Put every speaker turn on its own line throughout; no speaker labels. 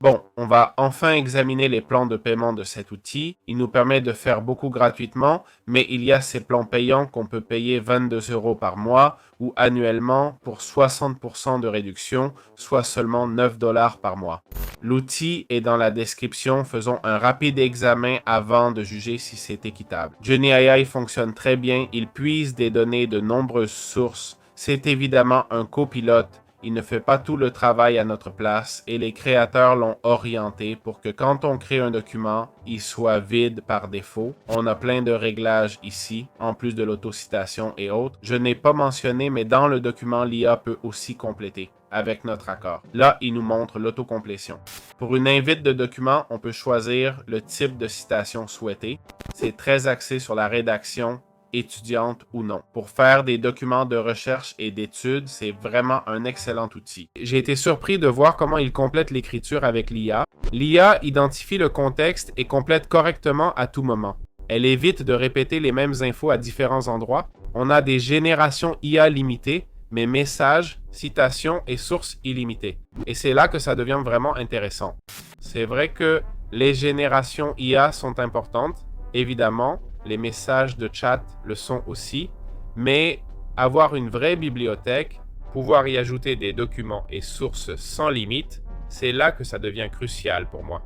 Bon, on va enfin examiner les plans de paiement de cet outil. Il nous permet de faire beaucoup gratuitement, mais il y a ces plans payants qu'on peut payer 22 € par mois ou annuellement pour 60% de réduction, soit seulement 9 $ par mois. L'outil est dans la description, faisons un rapide examen avant de juger si c'est équitable. GenAI fonctionne très bien, il puise des données de nombreuses sources. C'est évidemment un copilote. Il ne fait pas tout le travail à notre place et les créateurs l'ont orienté pour que quand on crée un document, il soit vide par défaut. On a plein de réglages ici, en plus de l'autocitation et autres. Je n'ai pas mentionné, mais dans le document, l'IA peut aussi compléter avec notre accord. Là, il nous montre l'autocomplétion. Pour une invite de document, on peut choisir le type de citation souhaitée. C'est très axé sur la rédaction étudiante ou non. Pour faire des documents de recherche et d'études, c'est vraiment un excellent outil. J'ai été surpris de voir comment il complète l'écriture avec l'IA. L'IA identifie le contexte et complète correctement à tout moment. Elle évite de répéter les mêmes infos à différents endroits. On a des générations IA limitées, mais messages, citations et sources illimitées. Et c'est là que ça devient vraiment intéressant. C'est vrai que les générations IA sont importantes, évidemment. Les messages de chat le sont aussi, mais avoir une vraie bibliothèque, pouvoir y ajouter des documents et sources sans limite, c'est là que ça devient crucial pour moi.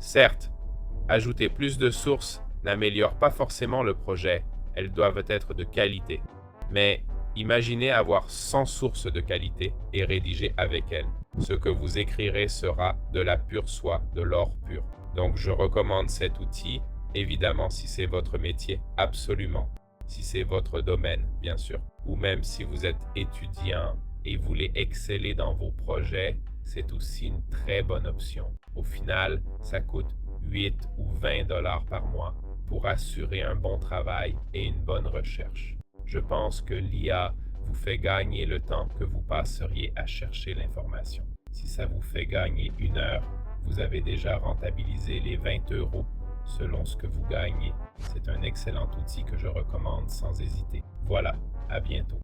Certes, ajouter plus de sources n'améliore pas forcément le projet, elles doivent être de qualité. Mais imaginez avoir 100 sources de qualité et rédiger avec elles. Ce que vous écrirez sera de la pure soie, de l'or pur. Donc je recommande cet outil. Évidemment, si c'est votre métier, absolument. Si c'est votre domaine, bien sûr. Ou même si vous êtes étudiant et voulez exceller dans vos projets, c'est aussi une très bonne option. Au final, ça coûte 8 ou 20 $ par mois pour assurer un bon travail et une bonne recherche. Je pense que l'IA vous fait gagner le temps que vous passeriez à chercher l'information. Si ça vous fait gagner 1 heure, vous avez déjà rentabilisé les 20 € selon ce que vous gagnez. C'est un excellent outil que je recommande sans hésiter. Voilà, à bientôt.